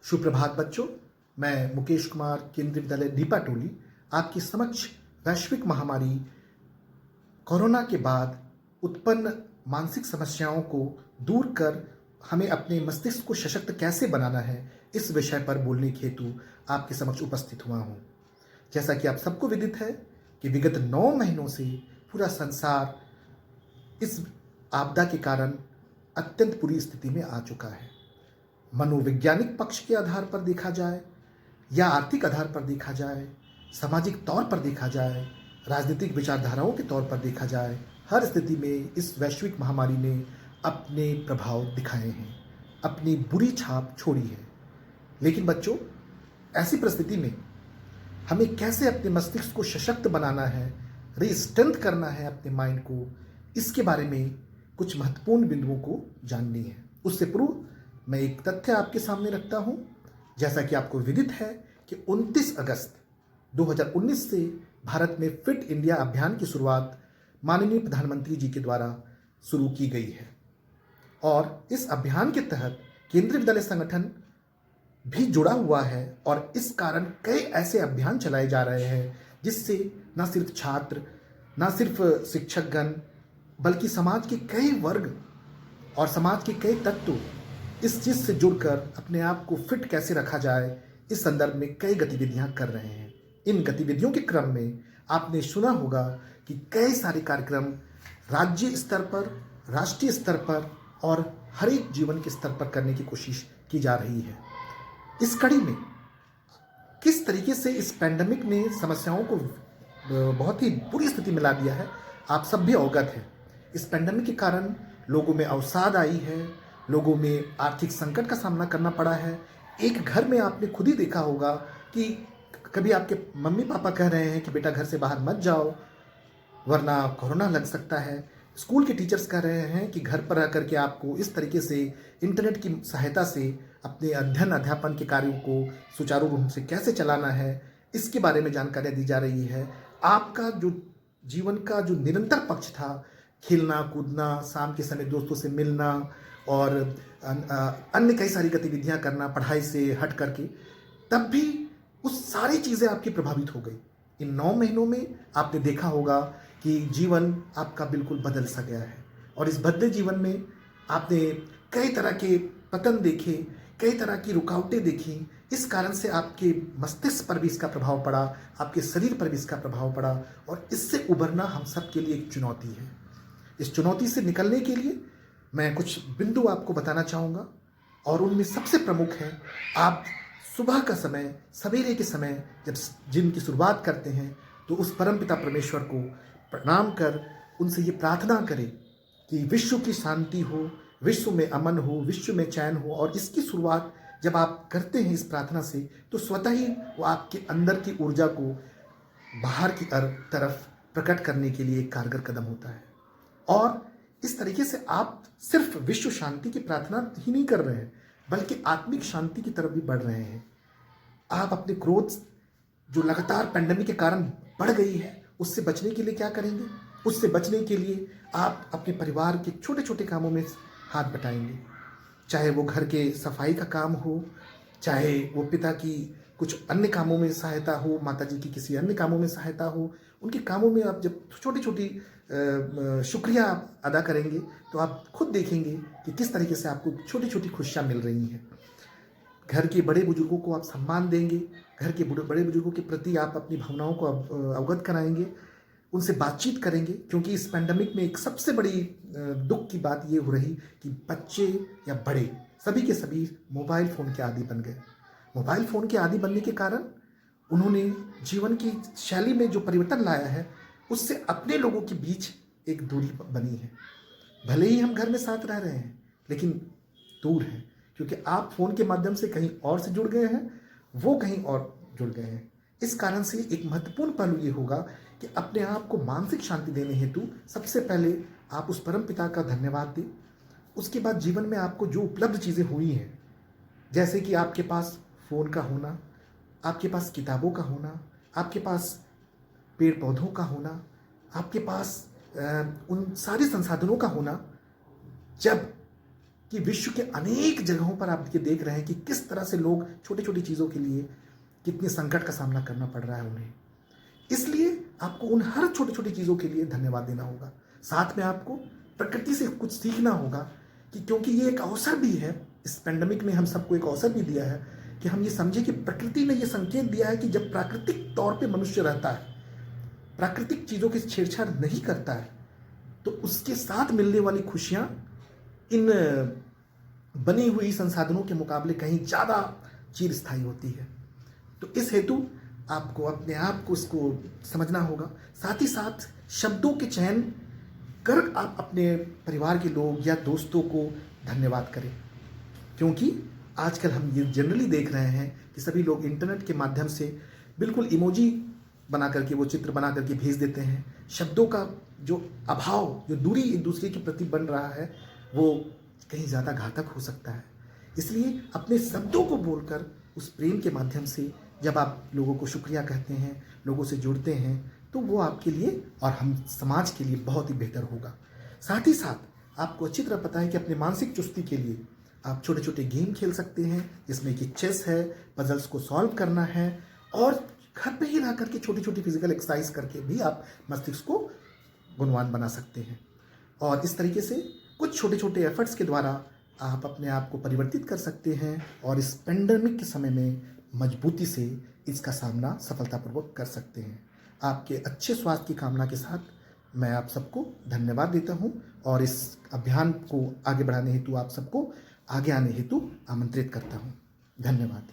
सुप्रभात बच्चों। मैं मुकेश कुमार, केंद्रीय विद्यालय दीपा टोली, आपके समक्ष वैश्विक महामारी कोरोना के बाद उत्पन्न मानसिक समस्याओं को दूर कर हमें अपने मस्तिष्क को सशक्त कैसे बनाना है, इस विषय पर बोलने के हेतु आपके समक्ष उपस्थित हुआ हूँ। जैसा कि आप सबको विदित है कि विगत 9 महीनों से पूरा संसार इस आपदा के कारण अत्यंत बुरी स्थिति में आ चुका है। मनोवैज्ञानिक पक्ष के आधार पर देखा जाए या आर्थिक आधार पर देखा जाए, सामाजिक तौर पर देखा जाए, राजनीतिक विचारधाराओं के तौर पर देखा जाए, हर स्थिति में इस वैश्विक महामारी ने अपने प्रभाव दिखाए हैं, अपनी बुरी छाप छोड़ी है। लेकिन बच्चों, ऐसी परिस्थिति में हमें कैसे अपने मस्तिष्क को सशक्त बनाना है, रीस्ट्रेंथ करना है अपने माइंड को, इसके बारे में कुछ महत्वपूर्ण बिंदुओं को जाननी है। उससे पूर्व मैं एक तथ्य आपके सामने रखता हूं। जैसा कि आपको विदित है कि 29 अगस्त 2019 से भारत में फिट इंडिया अभियान की शुरुआत माननीय प्रधानमंत्री जी के द्वारा शुरू की गई है और इस अभियान के तहत केंद्रीय विद्यालय संगठन भी जुड़ा हुआ है और इस कारण कई ऐसे अभियान चलाए जा रहे हैं जिससे न सिर्फ छात्र, न सिर्फ शिक्षकगण, बल्कि समाज के कई वर्ग और समाज के कई तत्व इस चीज़ से जुड़कर अपने आप को फिट कैसे रखा जाए, इस संदर्भ में कई गतिविधियां कर रहे हैं। इन गतिविधियों के क्रम में आपने सुना होगा कि कई सारे कार्यक्रम राज्य स्तर पर, राष्ट्रीय स्तर पर और हर एक जीवन के स्तर पर करने की कोशिश की जा रही है। इस कड़ी में किस तरीके से इस पैंडेमिक ने समस्याओं को बहुत ही बुरी स्थिति में ला दिया है, आप सब भी अवगत हैं। इस पैंडेमिक के कारण लोगों में अवसाद आई है, लोगों में आर्थिक संकट का सामना करना पड़ा है। एक घर में आपने खुद ही देखा होगा कि कभी आपके मम्मी पापा कह रहे हैं कि बेटा घर से बाहर मत जाओ वरना कोरोना लग सकता है। स्कूल के टीचर्स कह रहे हैं कि घर पर रह करके आपको इस तरीके से इंटरनेट की सहायता से अपने अध्ययन अध्यापन के कार्यों को सुचारू रूप से कैसे चलाना है, इसके बारे में जानकारियाँ दी जा रही है। आपका जो जीवन का जो निरंतर पक्ष था, खेलना कूदना, शाम के समय दोस्तों से मिलना और अन्य कई सारी गतिविधियां करना पढ़ाई से हट करके, तब भी उस सारी चीज़ें आपकी प्रभावित हो गई। इन 9 महीनों में आपने देखा होगा कि जीवन आपका बिल्कुल बदल सा गया है और इस बदले जीवन में आपने कई तरह के पतन देखे, कई तरह की रुकावटें देखी। इस कारण से आपके मस्तिष्क पर भी इसका प्रभाव पड़ा, आपके शरीर पर भी इसका प्रभाव पड़ा और इससे उभरना हम सब के लिए एक चुनौती है। इस चुनौती से निकलने के लिए मैं कुछ बिंदु आपको बताना चाहूँगा और उनमें सबसे प्रमुख है, आप सुबह का समय, सवेरे के समय जब जिम की शुरुआत करते हैं तो उस परमपिता परमेश्वर को प्रणाम कर उनसे ये प्रार्थना करें कि विश्व की शांति हो, विश्व में अमन हो, विश्व में चैन हो। और इसकी शुरुआत जब आप करते हैं इस प्रार्थना से, तो स्वतः ही वो आपके अंदर की ऊर्जा को बाहर की तरफ प्रकट करने के लिए एक कारगर कदम होता है। और इस तरीके से आप सिर्फ विश्व शांति की प्रार्थना ही नहीं कर रहे हैं, बल्कि आत्मिक शांति की तरफ भी बढ़ रहे हैं। आप अपने क्रोध जो लगातार पैंडेमिक के कारण बढ़ गई है, उससे बचने के लिए क्या करेंगे? उससे बचने के लिए आप अपने परिवार के छोटे छोटे कामों में हाथ बटाएंगे, चाहे वो घर के सफाई का काम हो, चाहे वो पिता की कुछ अन्य कामों में सहायता हो, माता जी की किसी अन्य कामों में सहायता हो। उनके कामों में आप जब छोटी छोटी शुक्रिया आप अदा करेंगे तो आप खुद देखेंगे कि किस तरीके से आपको छोटी छोटी खुशियाँ मिल रही हैं। घर के बड़े बुजुर्गों को आप सम्मान देंगे, घर के बड़े बुजुर्गों के प्रति आप अपनी भावनाओं को अवगत कराएंगे, उनसे बातचीत करेंगे। क्योंकि इस पैंडेमिक में एक सबसे बड़ी दुख की बात ये हो रही कि बच्चे या बड़े सभी के सभी मोबाइल फ़ोन के आदी बन गए। मोबाइल फ़ोन के आदी बनने के कारण उन्होंने जीवन की शैली में जो परिवर्तन लाया है, उससे अपने लोगों के बीच एक दूरी बनी है। भले ही हम घर में साथ रह रहे हैं, लेकिन दूर हैं, क्योंकि आप फ़ोन के माध्यम से कहीं और से जुड़ गए हैं, वो कहीं और जुड़ गए हैं। इस कारण से एक महत्वपूर्ण पहलू ये होगा कि अपने आप को मानसिक शांति देने हेतु सबसे पहले आप उस परम पिता का धन्यवाद दें। उसके बाद जीवन में आपको जो उपलब्ध चीज़ें हुई हैं, जैसे कि आपके पास फ़ोन का होना, आपके पास किताबों का होना, आपके पास पेड़ पौधों का होना, आपके पास उन सारे संसाधनों का होना, जब कि विश्व के अनेक जगहों पर आप ये देख रहे हैं कि किस तरह से लोग छोटी छोटी चीज़ों के लिए कितने संकट का सामना करना पड़ रहा है उन्हें। इसलिए आपको उन हर छोटी छोटी चीज़ों के लिए धन्यवाद देना होगा। साथ में आपको प्रकृति से कुछ सीखना होगा कि क्योंकि ये एक अवसर भी है, इस पेंडेमिक ने हम सबको एक अवसर भी दिया है कि हम ये समझें कि प्रकृति ने ये संकेत दिया है कि जब प्राकृतिक तौर पे मनुष्य रहता है, प्राकृतिक चीज़ों की छेड़छाड़ नहीं करता है, तो उसके साथ मिलने वाली खुशियाँ इन बनी हुई संसाधनों के मुकाबले कहीं ज़्यादा चिरस्थायी होती है। तो इस हेतु आपको अपने आप को इसको समझना होगा। साथ ही साथ शब्दों के चयन कर आप अपने परिवार के लोग या दोस्तों को धन्यवाद करें, क्योंकि आजकल हम ये जनरली देख रहे हैं कि सभी लोग इंटरनेट के माध्यम से बिल्कुल इमोजी बना करके, वो चित्र बना करके भेज देते हैं। शब्दों का जो अभाव, जो दूरी एक दूसरे के प्रति बन रहा है, वो कहीं ज़्यादा घातक हो सकता है। इसलिए अपने शब्दों को बोलकर उस प्रेम के माध्यम से जब आप लोगों को शुक्रिया कहते हैं, लोगों से जुड़ते हैं, तो वो आपके लिए और हम समाज के लिए बहुत ही बेहतर होगा। साथ ही साथ आपको अच्छी तरह पता है कि अपने मानसिक चुस्ती के लिए आप छोटे छोटे गेम खेल सकते हैं, जिसमें कि चेस है, पजल्स को सॉल्व करना है, और घर पे ही रह करके छोटी छोटी फिजिकल एक्सरसाइज करके भी आप मस्तिष्क को गुणवान बना सकते हैं। और इस तरीके से कुछ छोटे छोटे एफर्ट्स के द्वारा आप अपने आप को परिवर्तित कर सकते हैं और इस पेंडेमिक के समय में मजबूती से इसका सामना सफलतापूर्वक कर सकते हैं। आपके अच्छे स्वास्थ्य की कामना के साथ मैं आप सबको धन्यवाद देता हूं और इस अभियान को आगे बढ़ाने हेतु आप सबको आगे आने हेतु आमंत्रित करता हूं। धन्यवाद।